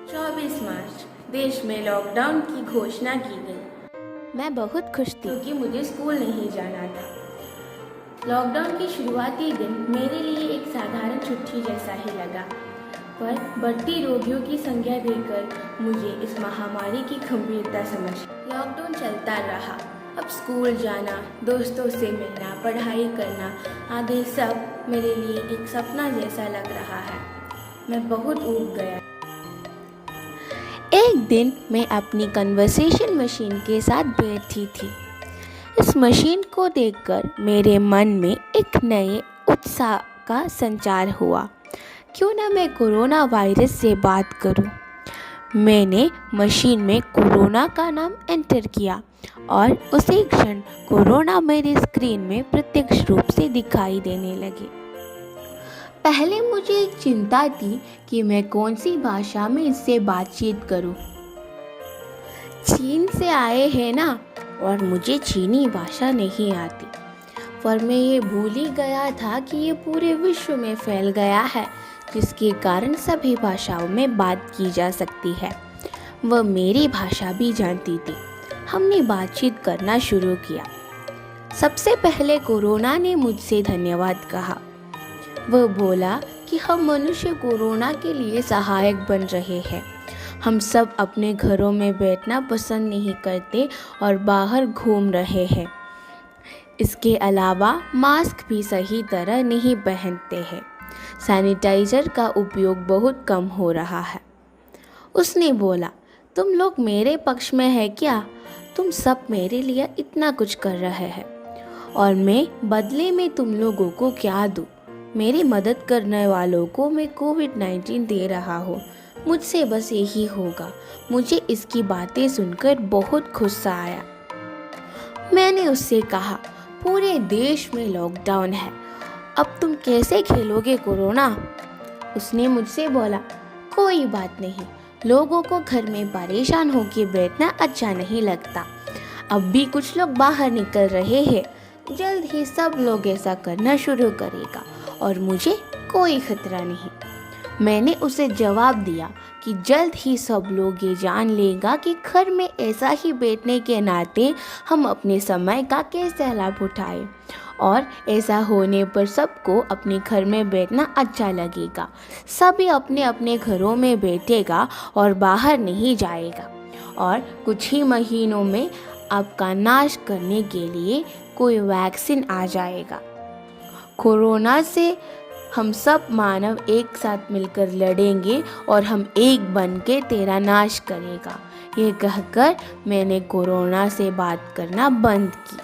24 मार्च देश में लॉकडाउन की घोषणा की गई। मैं बहुत खुश थी क्योंकि मुझे स्कूल नहीं जाना था। लॉकडाउन के शुरुआती दिन मेरे लिए एक साधारण छुट्टी जैसा ही लगा, पर बढ़ती रोगियों की संख्या देखकर मुझे इस महामारी की गंभीरता समझ। लॉकडाउन चलता रहा। अब स्कूल जाना, दोस्तों से मिलना, पढ़ाई करना आदि सब मेरे लिए एक सपना जैसा लग रहा है। मैं बहुत ऊब गया। एक दिन मैं अपनी कन्वर्सेशन मशीन के साथ बैठी थी। इस मशीन को देखकर मेरे मन में एक नए उत्साह का संचार हुआ। क्यों ना मैं कोरोना वायरस से बात करूं। मैंने मशीन में कोरोना का नाम एंटर किया और उसी क्षण कोरोना मेरी स्क्रीन में प्रत्यक्ष रूप से दिखाई देने लगे। पहले मुझे एक चिंता थी कि मैं कौन सी भाषा में इससे बातचीत करूं। चीन से आए हैं ना, और मुझे चीनी भाषा नहीं आती। पर मैं ये भूल ही गया था कि ये पूरे विश्व में फैल गया है, जिसके कारण सभी भाषाओं में बात की जा सकती है। वह मेरी भाषा भी जानती थी। हमने बातचीत करना शुरू किया। सबसे पहले कोरोना ने मुझसे धन्यवाद कहा। वह बोला कि हम मनुष्य कोरोना के लिए सहायक बन रहे हैं। हम सब अपने घरों में बैठना पसंद नहीं करते और बाहर घूम रहे हैं। इसके अलावा मास्क भी सही तरह नहीं पहनते हैं। सैनिटाइज़र का उपयोग बहुत कम हो रहा है। उसने बोला, तुम लोग मेरे पक्ष में है क्या? तुम सब मेरे लिए इतना कुछ कर रहे हैं और मैं बदले में तुम लोगों को क्या दूँ? मेरी मदद करने वालों को मैं कोविड-19 दे रहा हूँ। मुझसे बस यही होगा। मुझे इसकी बातें सुनकर बहुत गुस्सा आया। मैंने उससे कहा, पूरे देश में लॉकडाउन है, अब तुम कैसे खेलोगे कोरोना? उसने मुझसे बोला, कोई बात नहीं, लोगों को घर में परेशान होकर बैठना अच्छा नहीं लगता। अब भी कुछ लोग बाहर निकल रहे हैं। जल्द ही सब लोग ऐसा करना शुरू करेगा और मुझे कोई खतरा नहीं। मैंने उसे जवाब दिया कि जल्द ही सब लोग ये जान लेगा कि घर में ऐसा ही बैठने के नाते हम अपने समय का कैसे लाभ उठाएं, और ऐसा होने पर सबको अपने घर में बैठना अच्छा लगेगा। सभी अपने अपने घरों में बैठेगा और बाहर नहीं जाएगा, और कुछ ही महीनों में आपका नाश करने के लिए कोई वैक्सीन आ जाएगा। कोरोना से हम सब मानव एक साथ मिलकर लड़ेंगे और हम एक बन के तेरा नाश करेगा। ये कहकर मैंने कोरोना से बात करना बंद की।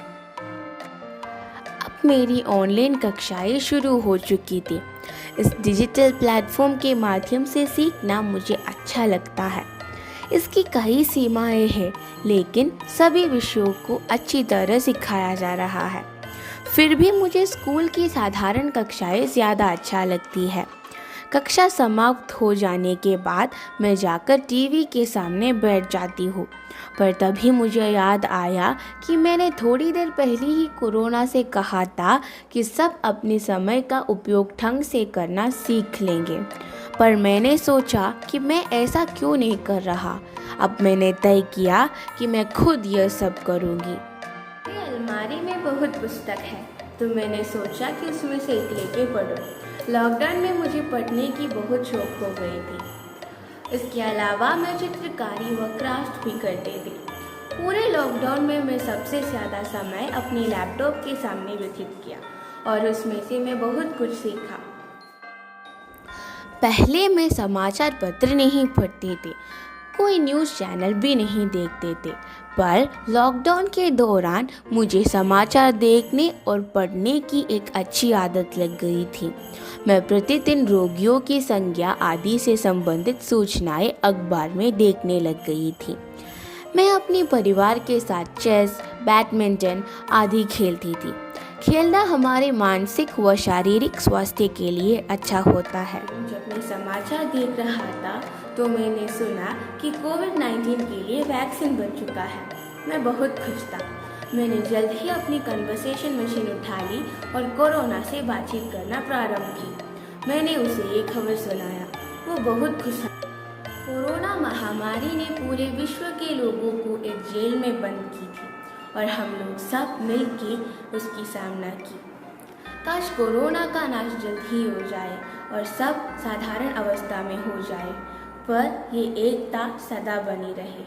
अब मेरी ऑनलाइन कक्षाएं शुरू हो चुकी थी। इस डिजिटल प्लेटफॉर्म के माध्यम से सीखना मुझे अच्छा लगता है। इसकी कई सीमाएं हैं, लेकिन सभी विषयों को अच्छी तरह सिखाया जा रहा है। फिर भी मुझे स्कूल की साधारण कक्षाएं ज़्यादा अच्छा लगती है। कक्षा समाप्त हो जाने के बाद मैं जाकर टीवी के सामने बैठ जाती हूँ, पर तभी मुझे याद आया कि मैंने थोड़ी देर पहले ही कोरोना से कहा था कि सब अपने समय का उपयोग ढंग से करना सीख लेंगे। पर मैंने सोचा कि मैं ऐसा क्यों नहीं कर रहा। अब मैंने तय किया कि मैं खुद यह सब करूँगी। अलमारी में बहुत पुस्तक है, तो मैंने सोचा कि उसमें से एक लेके पढूं। लॉकडाउन में मुझे पढ़ने की बहुत शौक हो गई थी। इसके अलावा मैं चित्रकारी व क्राफ्ट भी करती थी। पूरे लॉकडाउन में मैं सबसे ज़्यादा समय अपने लैपटॉप के सामने व्यतीत किया और उसमें से मैं बहुत कुछ सीखा। पहले मैं समाचार पत्र नहीं पढ़ती थी, कोई न्यूज़ चैनल भी नहीं देखते थे, पर लॉकडाउन के दौरान मुझे समाचार देखने और पढ़ने की एक अच्छी आदत लग गई थी। मैं प्रतिदिन रोगियों की संख्या आदि से संबंधित सूचनाएं अखबार में देखने लग गई थी। मैं अपने परिवार के साथ चेस, बैडमिंटन आदि खेलती थी। खेलना हमारे मानसिक व शारीरिक स्वास्थ्य के लिए अच्छा होता है। जब मैं समाचार देख रहा था तो मैंने सुना कि कोविड-19 के लिए वैक्सीन बन चुका है। मैं बहुत खुश था। मैंने जल्द ही अपनी कन्वर्सेशन मशीन उठा ली और कोरोना से बातचीत करना प्रारंभ की। मैंने उसे ये खबर सुनाया। वो बहुत खुश था। कोरोना महामारी ने पूरे विश्व के लोगों को एक जेल में बंद की थी और हम लोग सब मिलके उसकी सामना की। काश कोरोना का नाश जल्द ही हो जाए और सब साधारण अवस्था में हो जाए, पर ये एकता सदा बनी रहे।